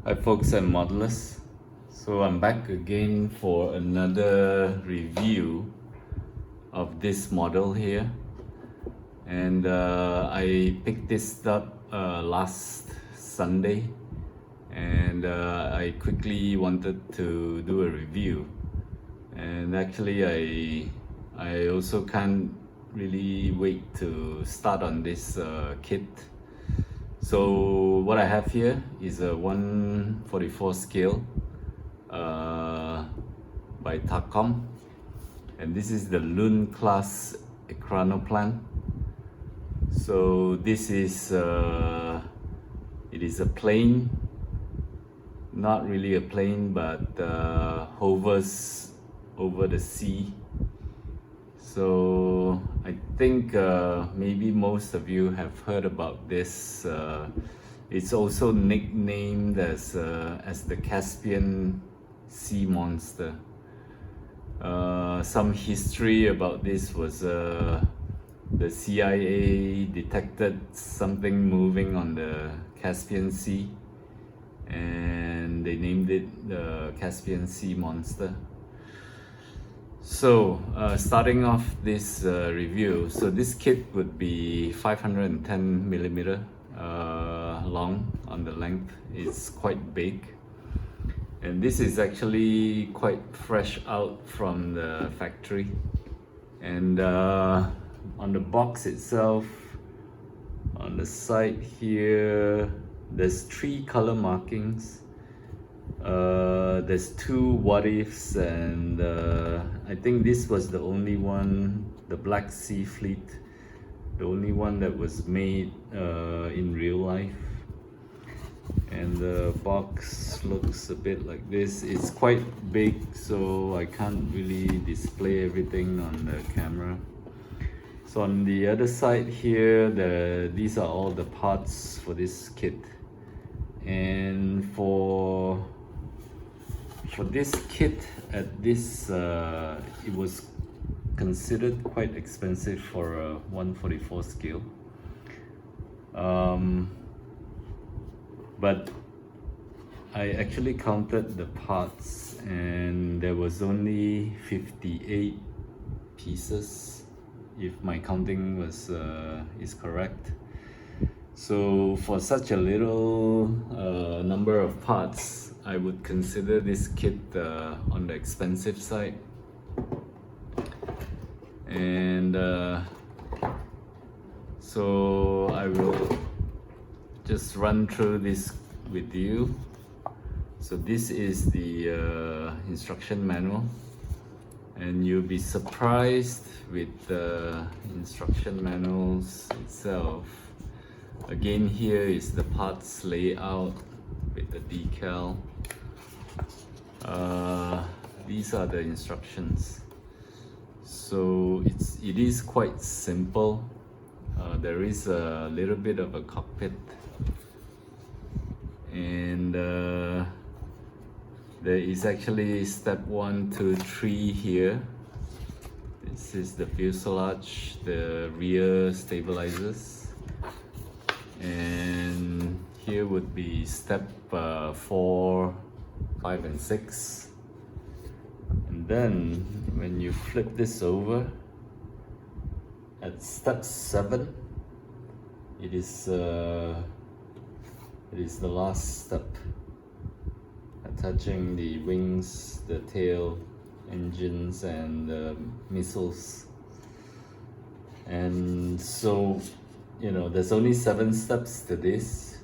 Hi folks, I'm Modelers. So I'm back again for another review of this model here. And I picked this up last Sunday, and I quickly wanted to do a review. And actually I also can't really wait to start on this kit. So what I have here is a 1/44 scale by Takom, and this is the Lun-Class Ekranoplan. So this is it is a plane, not really a plane, but hovers over the sea. So I think maybe most of you have heard about this. It's also nicknamed as the Caspian sea monster. Some history about this was the CIA detected something moving on the Caspian Sea, and they named it the Caspian Sea Monster. So starting off this review, so this kit would be 510 millimeter long on the length. It's quite big, and this is actually quite fresh out from the factory. And on the box itself, on the side here, there's 3 color markings. There's 2 what ifs, and I think this was the only one, the Black Sea Fleet, the only one that was made in real life. And the box looks a bit like this. It's quite big, so I can't really display everything on the camera. So on the other side here, these are all the parts for this kit. And for this kit, at this it was considered quite expensive for a 1/44 scale, but I actually counted the parts, and there was only 58 pieces, if my counting was is correct. So for such a little number of parts, I would consider this kit on the expensive side. And so I will just run through this with you. So this is the instruction manual, and you'll be surprised with the instruction manuals itself. Again, here is the parts layout with the decal. These are the instructions. So it is quite simple. There is a little bit of a cockpit, and there is actually step 1, 2, 3 here. This is the fuselage, the rear stabilizers, and here would be step 4, 5, and 6. And then when you flip this over, at step 7, it is the last step, attaching the wings, the tail, engines, and missiles. And so, you know, there's only 7 steps to this,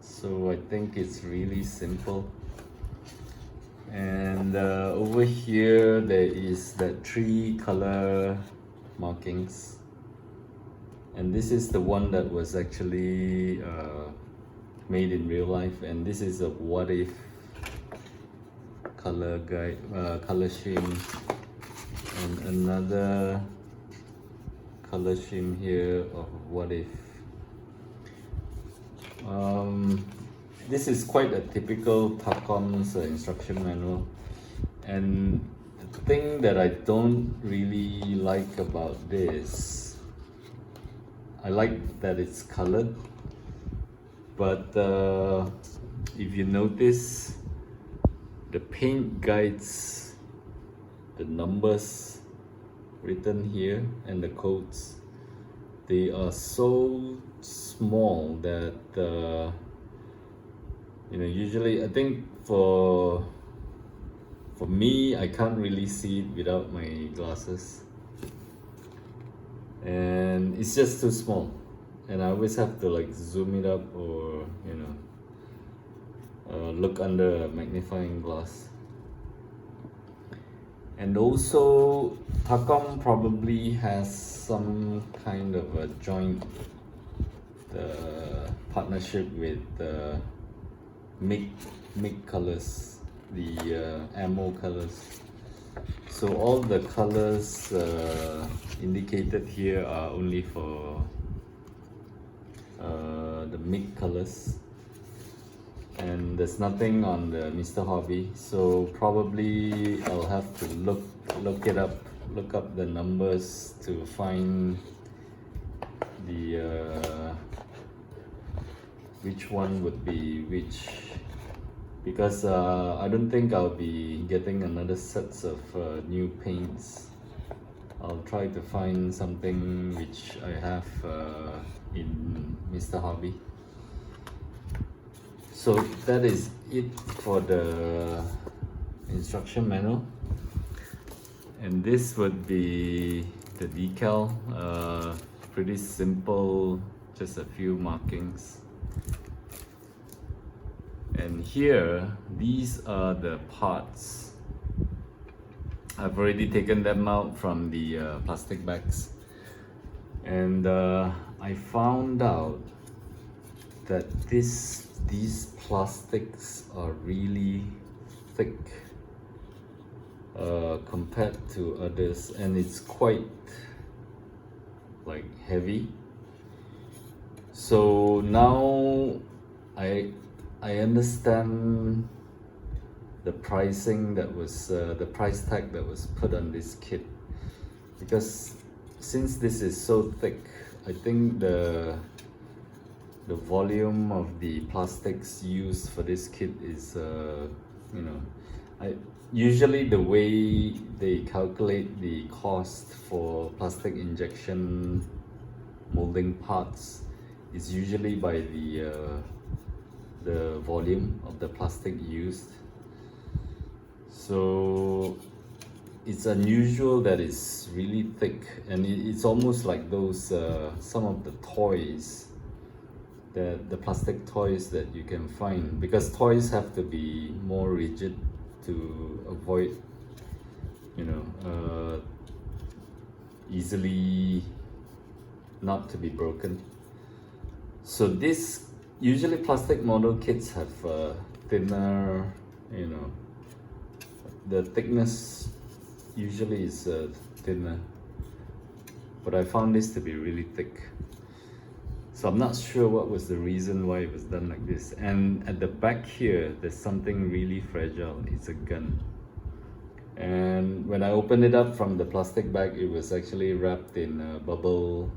so I think it's really simple. And over here there is that 3 color markings, and this is the one that was actually made in real life, and this is a what if color guide, color scheme, and another color scheme here of what if. This is quite a typical Takom's instruction manual, and the thing that I don't really like about this, I like that it's colored, but if you notice, the paint guides, the numbers written here and the codes, they are so small that usually I think for me, I can't really see it without my glasses, and it's just too small, and I always have to like zoom it up or look under a magnifying glass. And also Takom probably has some kind of a joint partnership with MIG colors, the ammo colors. So all the colors indicated here are only for the MIG colors, and there's nothing on the Mr. Hobby, so probably I'll have to look up the numbers to find the which one would be which, because I don't think I'll be getting another sets of new paints. I'll try to find something which I have in Mr. Hobby. So that is it for the instruction manual, and this would be the decal. Pretty simple, just a few markings. And here, these are the parts. I've already taken them out from the plastic bags, and I found out that these plastics are really thick compared to others, and it's quite like heavy. So now I understand the pricing that was the price tag that was put on this kit, because since this is so thick, I think the volume of the plastics used for this kit is usually the way they calculate the cost for plastic injection molding parts is usually by the volume of the plastic used. So it's unusual that it's really thick, and it's almost like those some of the toys, the plastic toys that you can find, because toys have to be more rigid to avoid easily not to be broken. So this usually plastic model kits have thinner, the thickness usually is thinner, but I found this to be really thick. So I'm not sure what was the reason why it was done like this. And at the back here, there's something really fragile. It's a gun. And when I opened it up from the plastic bag, it was actually wrapped in bubble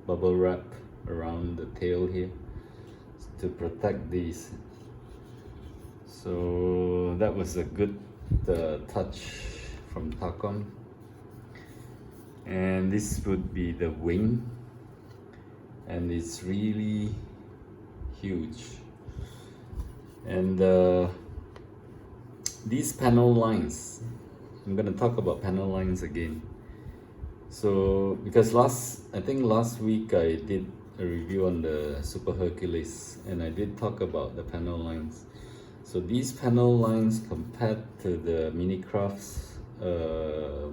wrap around the tail here to protect these. So that was a good touch from Takom. And this would be the wing, and it's really huge. And these panel lines, I'm gonna talk about panel lines again. So because I think last week I did a review on the Super Hercules, and I did talk about the panel lines. So these panel lines compared to the Minicrafts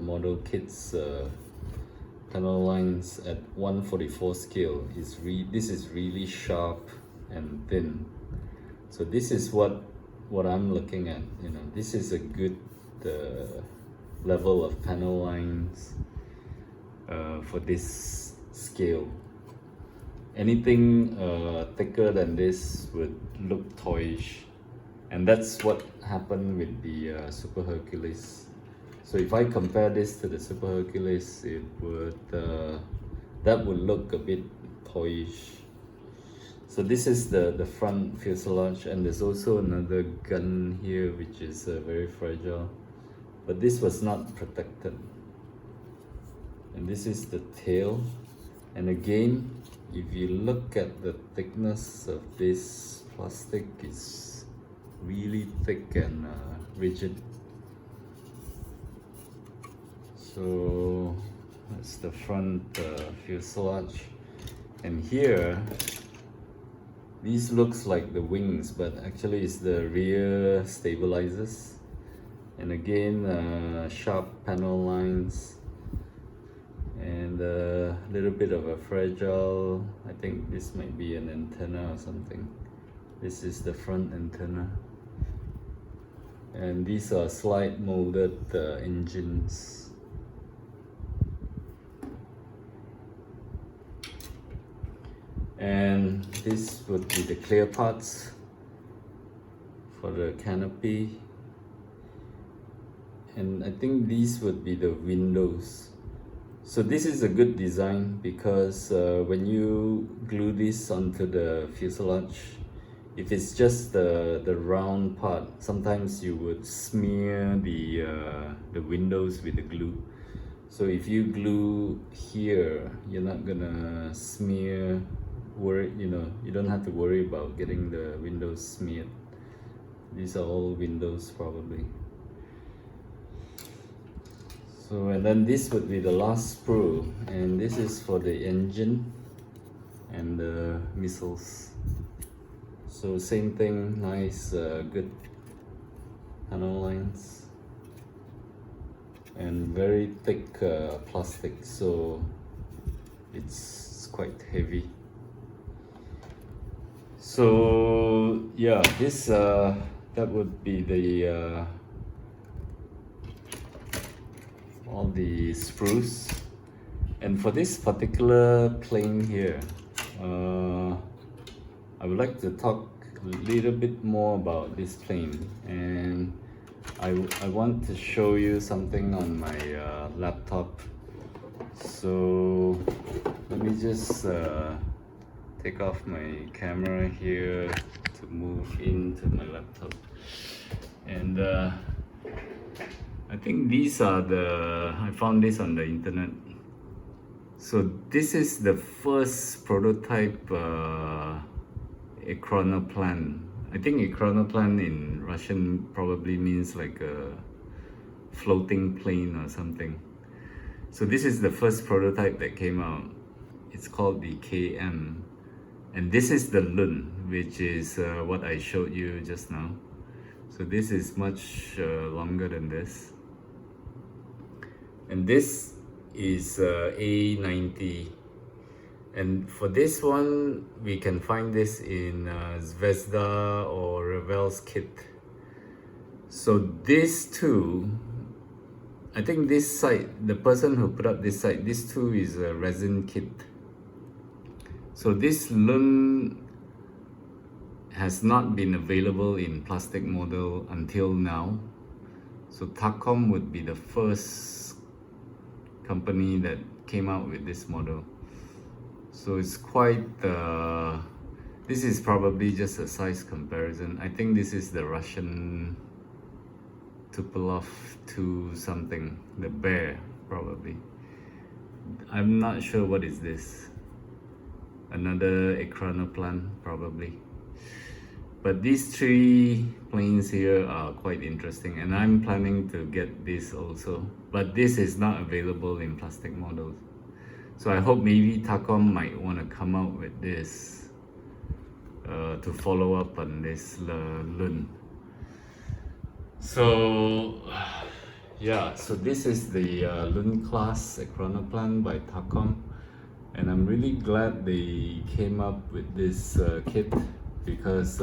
model kits panel lines at 1/44 scale this is really sharp and thin. So this is what I'm looking at. This is a good level of panel lines for this scale. Anything thicker than this would look toyish, and that's what happened with the Super Hercules. So if I compare this to the Super Hercules, that would look a bit toyish. So this is the front fuselage, and there's also another gun here which is very fragile, but this was not protected. And this is the tail, and again, if you look at the thickness of this plastic, it's really thick and rigid. So that's the front fuselage, and here these looks like the wings, but actually it's the rear stabilizers. And again, sharp panel lines and a little bit of a fragile, I think this might be an antenna or something. This is the front antenna, and these are slide molded engines. And this would be the clear parts for the canopy, and I think these would be the windows. So this is a good design because when you glue this onto the fuselage, if it's just the round part, sometimes you would smear the windows with the glue. So if you glue here, you're not gonna smear, you don't have to worry about getting the windows smeared. These are all windows probably. So, and then this would be the last sprue, and this is for the engine and the missiles. So same thing, nice good panel lines and very thick plastic, so it's quite heavy. So yeah, this that would be the all the sprues. And for this particular plane here, I would like to talk a little bit more about this plane, and I want to show you something on my laptop. So let me just take off my camera here to move into my laptop. And I think these are I found this on the internet. So this is the first prototype Ekranoplan. I think Ekranoplan in Russian probably means like a floating plane or something. So this is the first prototype that came out. It's called the KM. And this is the Lun, which is what I showed you just now. So this is much longer than this. And this is A90. And for this one, we can find this in Zvezda or Revel's kit. So these two, I think this site, the person who put up this site, this too is a resin kit. So this Lun has not been available in plastic model until now. So Takom would be the first company that came out with this model. So it's quite, this is probably just a size comparison. I think this is the Russian Tupolev 2 something, the bear probably. I'm not sure what is this. Another Ekranoplan probably. But these three planes here are quite interesting, and I'm planning to get this also. But this is not available in plastic models. So I hope maybe Takom might want to come out with this to follow up on this Lun. So yeah, so this is the Lun-Class Ekranoplan by Takom, and I'm really glad they came up with this kit, because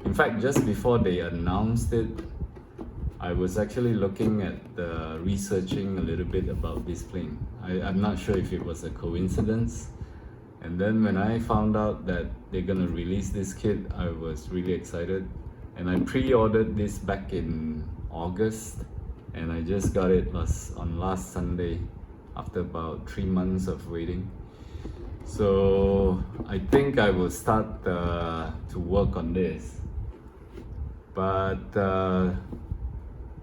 in fact just before they announced it, I was actually looking at researching a little bit about this plane. I'm not sure if it was a coincidence, and then when I found out that they're gonna release this kit, I was really excited, and I pre-ordered this back in August, and I just got it on last Sunday after about 3 months of waiting. So I think I will start to work on this, but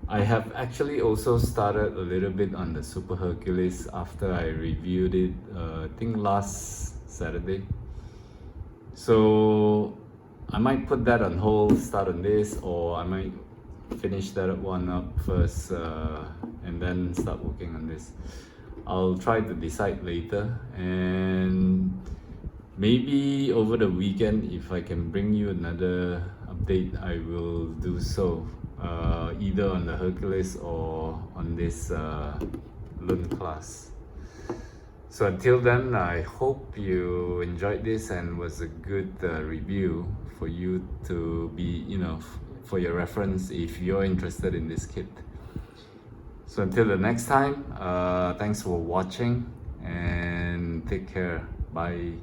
I have actually also started a little bit on the Super Hercules after I reviewed it, I think last Saturday. So I might put that on hold, start on this, or I might finish that one up first and then start working on this. I'll try to decide later, and maybe over the weekend, if I can bring you another update, I will do so, either on the Hercules or on this Lun-Class. So until then, I hope you enjoyed this and was a good review for you to be, for your reference if you're interested in this kit. So until the next time, thanks for watching and take care. Bye.